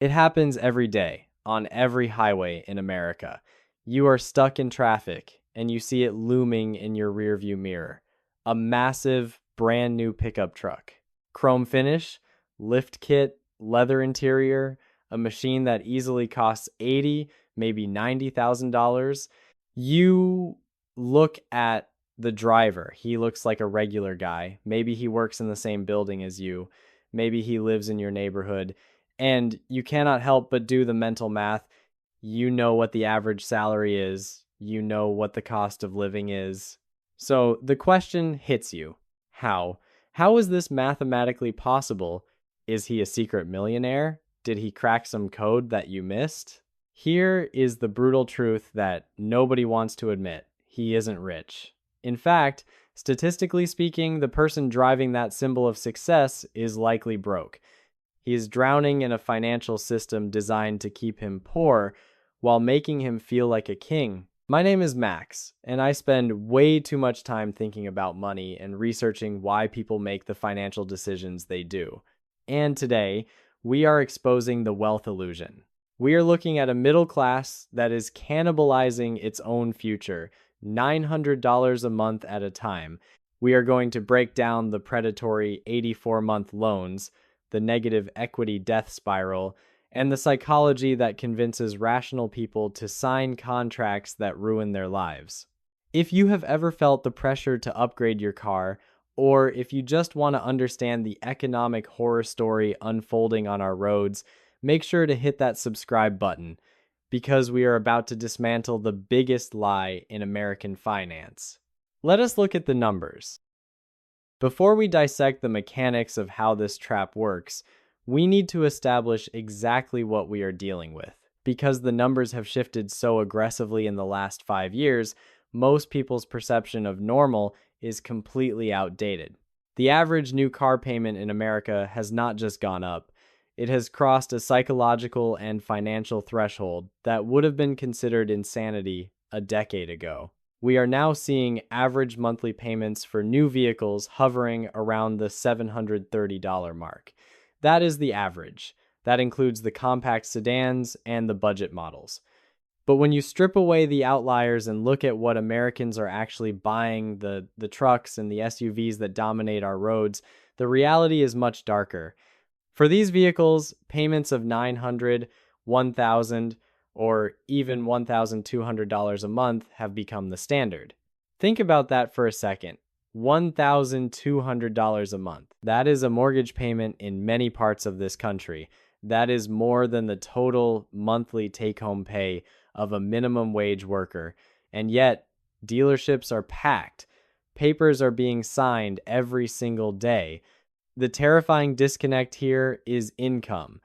It happens every day on every highway in America. You are stuck in traffic and you see it looming in your rearview mirror. A massive, brand new pickup truck. Chrome finish, lift kit, leather interior, a machine that easily costs 80, maybe $90,000. You look at the driver. He looks like a regular guy. Maybe he works in the same building as you. Maybe he lives in your neighborhood. And you cannot help but do the mental math. You know what the average salary is. You know what the cost of living is. So the question hits you. How? How is this mathematically possible? Is he a secret millionaire? Did he crack some code that you missed? Here is the brutal truth that nobody wants to admit. He isn't rich. In fact, statistically speaking, the person driving that symbol of success is likely broke. He is drowning in a financial system designed to keep him poor while making him feel like a king. My name is Max, and I spend way too much time thinking about money and researching why people make the financial decisions they do. And today, we are exposing the wealth illusion. We are looking at a middle class that is cannibalizing its own future, $900 a month at a time. We are going to break down the predatory 84-month loans, the negative equity death spiral, and the psychology that convinces rational people to sign contracts that ruin their lives. If you have ever felt the pressure to upgrade your car, or if you just want to understand the economic horror story unfolding on our roads, make sure to hit that subscribe button, because we are about to dismantle the biggest lie in American finance. Let us look at the numbers. Before we dissect the mechanics of how this trap works, we need to establish exactly what we are dealing with. Because the numbers have shifted so aggressively in the last 5 years, most people's perception of normal is completely outdated. The average new car payment in America has not just gone up, it has crossed a psychological and financial threshold that would have been considered insanity a decade ago. We are now seeing average monthly payments for new vehicles hovering around the $730 mark. That is the average. That includes the compact sedans and the budget models. But when you strip away the outliers and look at what Americans are actually buying, the trucks and the SUVs that dominate our roads, the reality is much darker. For these vehicles, payments of $900, $1,000, or even $1,200 a month have become the standard. Think about that for a second. $1,200 a month. That is a mortgage payment in many parts of this country. That is more than the total monthly take-home pay of a minimum wage worker. And yet, dealerships are packed. Papers are being signed every single day. The terrifying disconnect here is income.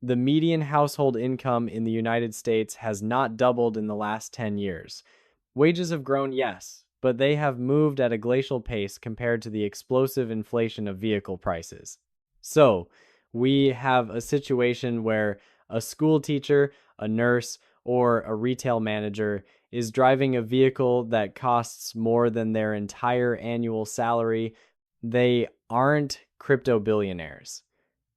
The median household income in the United States has not doubled in the last 10 years. Wages have grown, yes, but they have moved at a glacial pace compared to the explosive inflation of vehicle prices. So, we have a situation where a school teacher, a nurse, or a retail manager is driving a vehicle that costs more than their entire annual salary. They aren't crypto billionaires.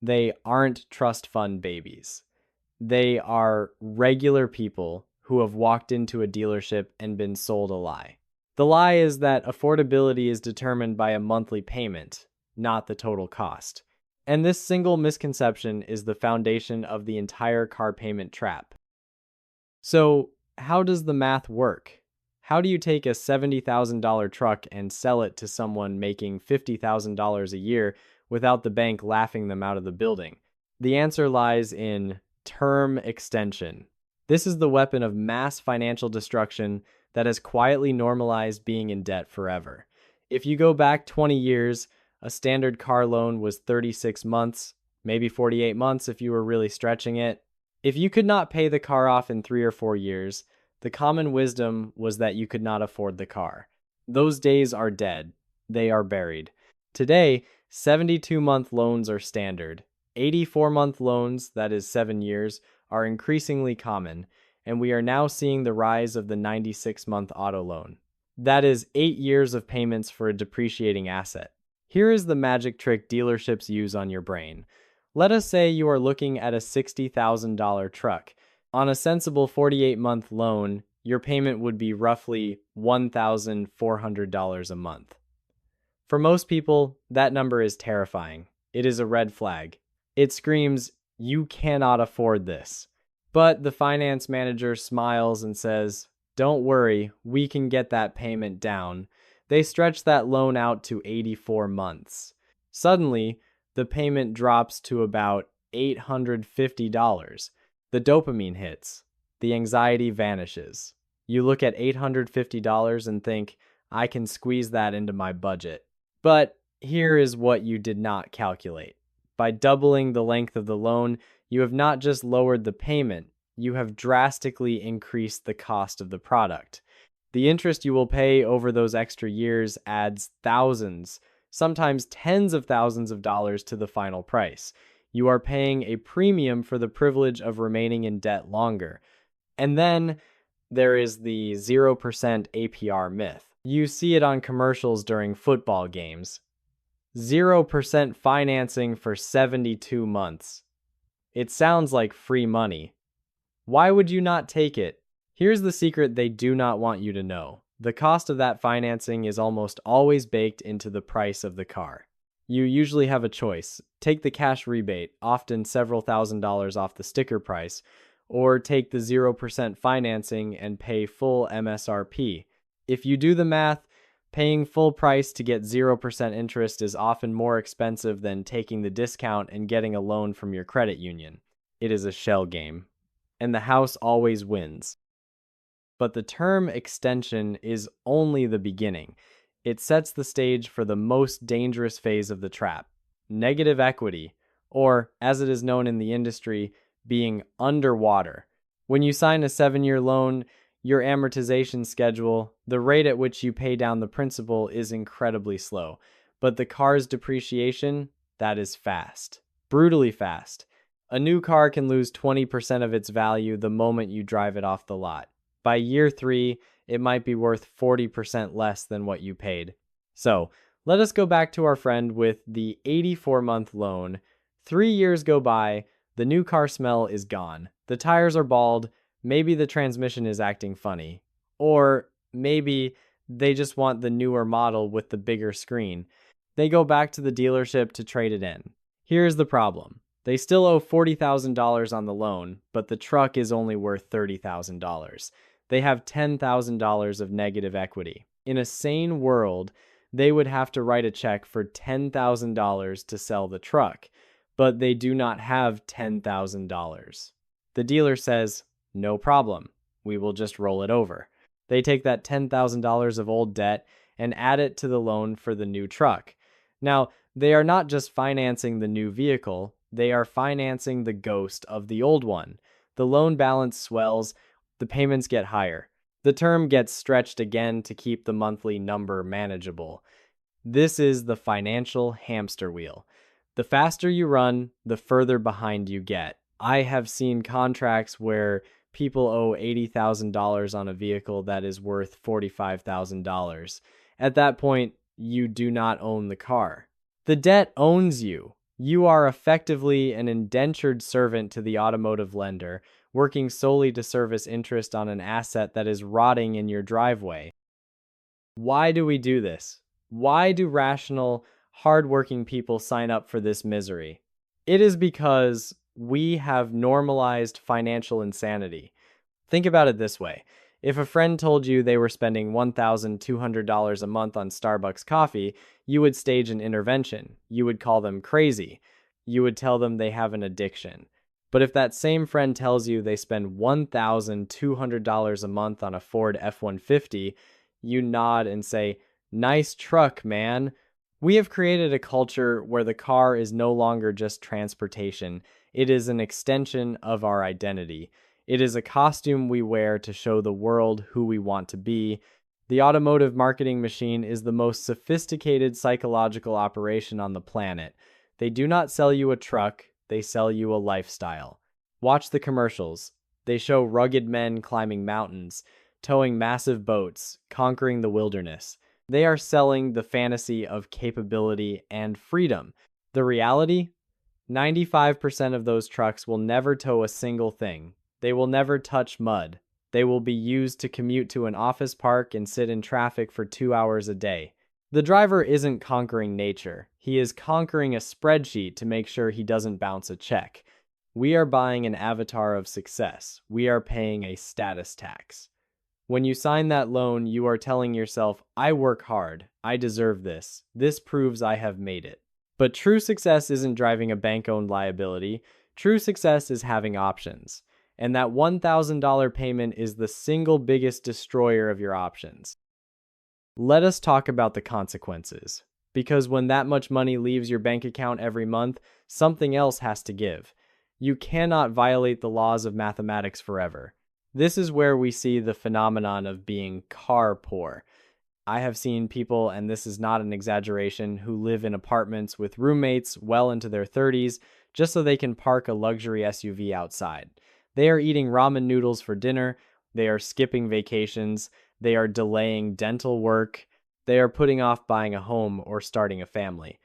They aren't trust fund babies. They are regular people who have walked into a dealership and been sold a lie. The lie is that affordability is determined by a monthly payment, not the total cost. And this single misconception is the foundation of the entire car payment trap. So, how does the math work? How do you take a $70,000 truck and sell it to someone making $50,000 a year without the bank laughing them out of the building? The answer lies in term extension. This is the weapon of mass financial destruction that has quietly normalized being in debt forever. If you go back 20 years, a standard car loan was 36 months, maybe 48 months if you were really stretching it. If you could not pay the car off in 3 or 4 years, the common wisdom was that you could not afford the car. Those days are dead. They are buried. Today, 72-month loans are standard. 84-month loans, that is 7 years, are increasingly common, and we are now seeing the rise of the 96-month auto loan. That is 8 years of payments for a depreciating asset. Here is the magic trick dealerships use on your brain. Let us say you are looking at a $60,000 truck. On a sensible 48-month loan, your payment would be roughly $1,400 a month. For most people, that number is terrifying. It is a red flag. It screams, "You cannot afford this." But the finance manager smiles and says, "Don't worry, we can get that payment down." They stretch that loan out to 84 months. Suddenly, the payment drops to about $850. The dopamine hits. The anxiety vanishes. You look at $850 and think, "I can squeeze that into my budget." But here is what you did not calculate. By doubling the length of the loan, you have not just lowered the payment, you have drastically increased the cost of the product. The interest you will pay over those extra years adds thousands, sometimes tens of thousands of dollars to the final price. You are paying a premium for the privilege of remaining in debt longer. And then there is the 0% APR myth. You see it on commercials during football games. 0% financing for 72 months. It sounds like free money. Why would you not take it? Here's the secret they do not want you to know. The cost of that financing is almost always baked into the price of the car. You usually have a choice. Take the cash rebate, often several $1,000s off the sticker price, or take the 0% financing and pay full MSRP. If you do the math, paying full price to get 0% interest is often more expensive than taking the discount and getting a loan from your credit union. It is a shell game, and the house always wins. But the term extension is only the beginning. It sets the stage for the most dangerous phase of the trap, negative equity, or as it is known in the industry, being underwater. When you sign a 7-year loan, your amortization schedule, the rate at which you pay down the principal, is incredibly slow. But the car's depreciation, that is fast. Brutally fast. A new car can lose 20% of its value the moment you drive it off the lot. By year 3, it might be worth 40% less than what you paid. So, let us go back to our friend with the 84-month loan. 3 years go by, the new car smell is gone. The tires are bald, maybe the transmission is acting funny. Or maybe they just want the newer model with the bigger screen. They go back to the dealership to trade it in. Here's the problem. They still owe $40,000 on the loan, but the truck is only worth $30,000. They have $10,000 of negative equity. In a sane world, they would have to write a check for $10,000 to sell the truck, but they do not have $10,000. The dealer says, "No problem, we will just roll it over." They take that $10,000 of old debt and add it to the loan for the new truck. Now, they are not just financing the new vehicle, they are financing the ghost of the old one. The loan balance swells, the payments get higher. The term gets stretched again to keep the monthly number manageable. This is the financial hamster wheel. The faster you run, the further behind you get. I have seen contracts where people owe $80,000 on a vehicle that is worth $45,000. At that point, you do not own the car. The debt owns you. You are effectively an indentured servant to the automotive lender, working solely to service interest on an asset that is rotting in your driveway. Why do we do this? Why do rational, hardworking people sign up for this misery? It is because we have normalized financial insanity. Think about it this way. If a friend told you they were spending $1,200 a month on Starbucks coffee, you would stage an intervention. You would call them crazy. You would tell them they have an addiction. But if that same friend tells you they spend $1,200 a month on a Ford F-150, you nod and say, "Nice truck, man." We have created a culture where the car is no longer just transportation. It is an extension of our identity. It is a costume we wear to show the world who we want to be. The automotive marketing machine is the most sophisticated psychological operation on the planet. They do not sell you a truck, they sell you a lifestyle. Watch the commercials. They show rugged men climbing mountains, towing massive boats, conquering the wilderness. They are selling the fantasy of capability and freedom. The reality? 95% of those trucks will never tow a single thing. They will never touch mud. They will be used to commute to an office park and sit in traffic for 2 hours a day. The driver isn't conquering nature. He is conquering a spreadsheet to make sure he doesn't bounce a check. We are buying an avatar of success. We are paying a status tax. When you sign that loan, you are telling yourself, I work hard. I deserve this. This proves I have made it. But true success isn't driving a bank-owned liability. True success is having options. And that $1,000 payment is the single biggest destroyer of your options. Let us talk about the consequences. Because when that much money leaves your bank account every month, something else has to give. You cannot violate the laws of mathematics forever. This is where we see the phenomenon of being car poor. I have seen people, and this is not an exaggeration, who live in apartments with roommates well into their 30s just so they can park a luxury SUV outside. They are eating ramen noodles for dinner, they are skipping vacations, they are delaying dental work, they are putting off buying a home or starting a family,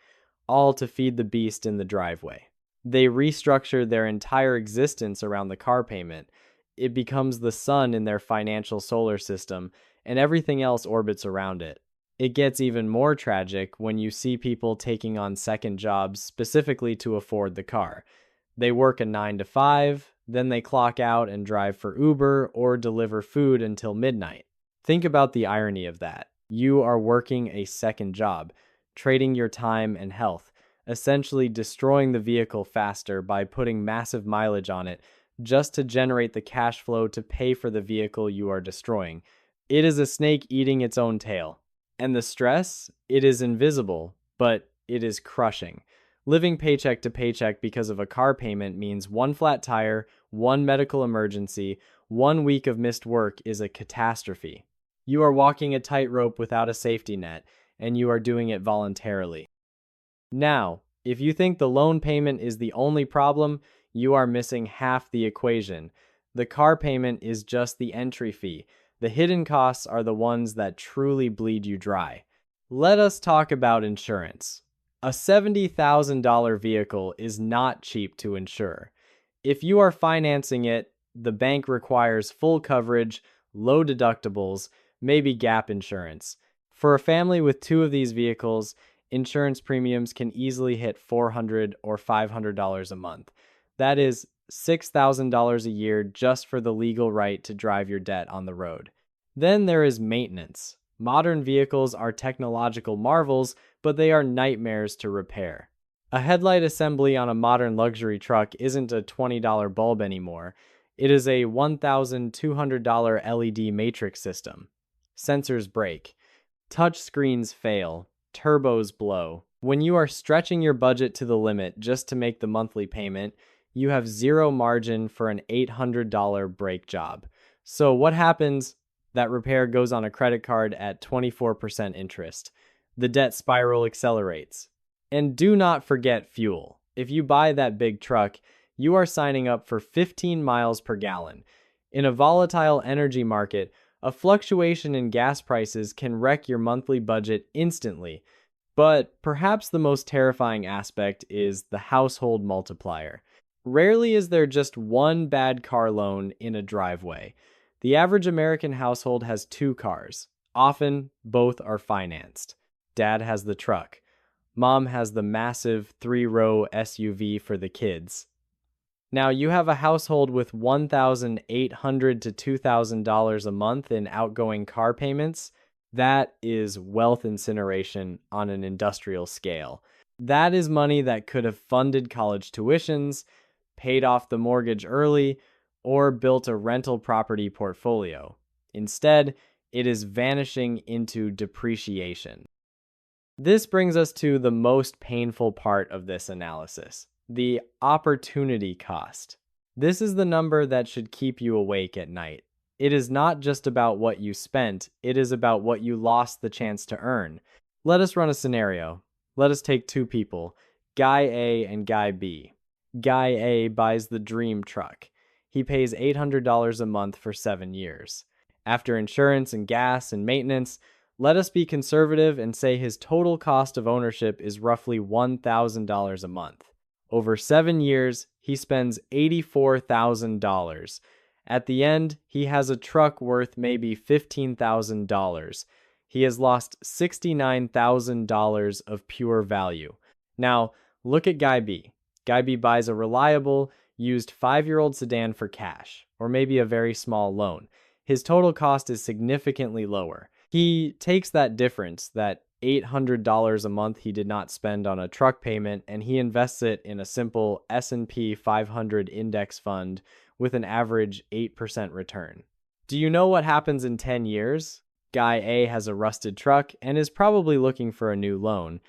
all to feed the beast in the driveway. They restructure their entire existence around the car payment. It becomes the sun in their financial solar system, and everything else orbits around it. It gets even more tragic when you see people taking on second jobs specifically to afford the car. They work a 9 to 5, then they clock out and drive for Uber or deliver food until midnight. Think about the irony of that. You are working a second job, trading your time and health, essentially destroying the vehicle faster by putting massive mileage on it just to generate the cash flow to pay for the vehicle you are destroying. It is a snake eating its own tail. And the stress, it is invisible, but it is crushing. Living paycheck to paycheck because of a car payment means one flat tire, one medical emergency, 1 week of missed work is a catastrophe. You are walking a tightrope without a safety net, and you are doing it voluntarily. Now, if you think the loan payment is the only problem, you are missing half the equation. The car payment is just the entry fee. The hidden costs are the ones that truly bleed you dry. Let us talk about insurance. A $70,000 vehicle is not cheap to insure. If you are financing it, the bank requires full coverage, low deductibles, maybe gap insurance. For a family with 2 of these vehicles, insurance premiums can easily hit $400 or $500 a month. That is $6,000 a year just for the legal right to drive your debt on the road. Then there is maintenance. Modern vehicles are technological marvels, but they are nightmares to repair. A headlight assembly on a modern luxury truck isn't a $20 bulb anymore. It is a $1,200 LED matrix system. Sensors break. Touch screens fail. Turbos blow. When you are stretching your budget to the limit just to make the monthly payment, you have zero margin for an $800 brake job. So what happens? That repair goes on a credit card at 24% interest. The debt spiral accelerates. And do not forget fuel. If you buy that big truck, you are signing up for 15 miles per gallon. In a volatile energy market, a fluctuation in gas prices can wreck your monthly budget instantly. But perhaps the most terrifying aspect is the household multiplier. Rarely is there just one bad car loan in a driveway. The average American household has 2 cars. Often, both are financed. Dad has the truck. Mom has the massive 3-row SUV for the kids. Now, you have a household with $1,800 to $2,000 a month in outgoing car payments. That is wealth incineration on an industrial scale. That is money that could have funded college tuitions, paid off the mortgage early, or built a rental property portfolio. Instead, it is vanishing into depreciation. This brings us to the most painful part of this analysis, the opportunity cost. This is the number that should keep you awake at night. It is not just about what you spent, it is about what you lost the chance to earn. Let us run a scenario. Let us take 2 people, Guy A and Guy B. Guy A buys the dream truck. He pays $800 a month for 7 years. After insurance and gas and maintenance, let us be conservative and say his total cost of ownership is roughly $1,000 a month. Over 7 years, he spends $84,000. At the end, he has a truck worth maybe $15,000. He has lost $69,000 of pure value. Now, look at Guy B. Guy B buys a reliable, used 5-year-old sedan for cash, or maybe a very small loan. His total cost is significantly lower. He takes that difference, that $800 a month he did not spend on a truck payment, and he invests it in a simple S&P 500 index fund with an average 8% return. Do you know what happens in 10 years? Guy A has a rusted truck and is probably looking for a new loan.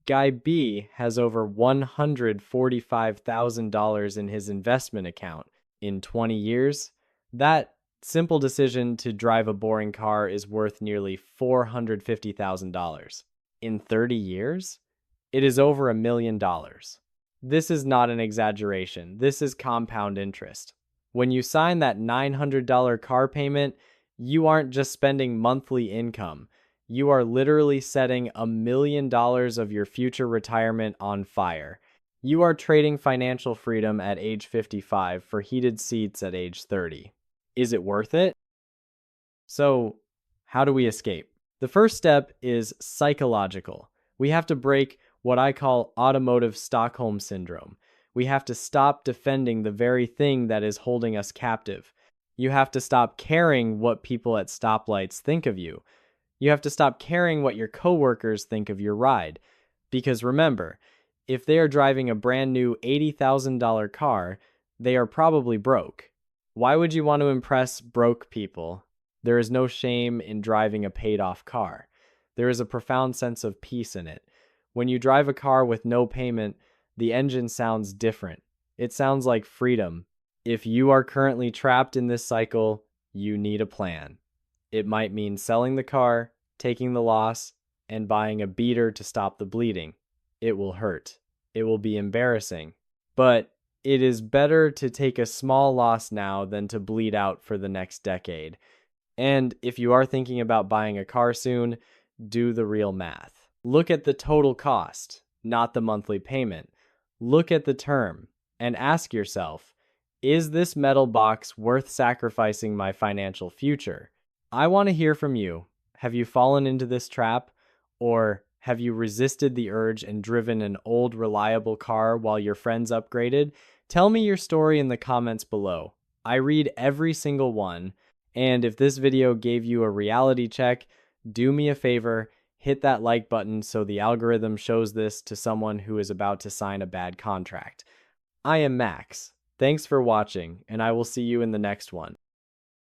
Guy B has over $145,000 in his investment account. In 20 years, that simple decision to drive a boring car is worth nearly $450,000. In 30 years, it is over $1 million. This is not an exaggeration. This is compound interest. When you sign that $900 car payment, you aren't just spending monthly income. You are literally setting $1 million of your future retirement on fire. You are trading financial freedom at age 55 for heated seats at age 30. Is it worth it? So, how do we escape? The first step is psychological. We have to break what I call automotive Stockholm syndrome. We have to stop defending the very thing that is holding us captive. You have to stop caring what people at stoplights think of you. You have to stop caring what your coworkers think of your ride. Because remember, if they are driving a brand new $80,000 car, they are probably broke. Why would you want to impress broke people? There is no shame in driving a paid-off car. There is a profound sense of peace in it. When you drive a car with no payment, the engine sounds different. It sounds like freedom. If you are currently trapped in this cycle, you need a plan. It might mean selling the car, taking the loss, and buying a beater to stop the bleeding. It will hurt. It will be embarrassing. But it is better to take a small loss now than to bleed out for the next decade. And if you are thinking about buying a car soon, do the real math. Look at the total cost, not the monthly payment. Look at the term and ask yourself, is this metal box worth sacrificing my financial future? I want to hear from you. Have you fallen into this trap? Or have you resisted the urge and driven an old, reliable car while your friends upgraded? Tell me your story in the comments below. I read every single one. And if this video gave you a reality check, do me a favor, hit that like button so the algorithm shows this to someone who is about to sign a bad contract. I am Max. Thanks for watching, and I will see you in the next one.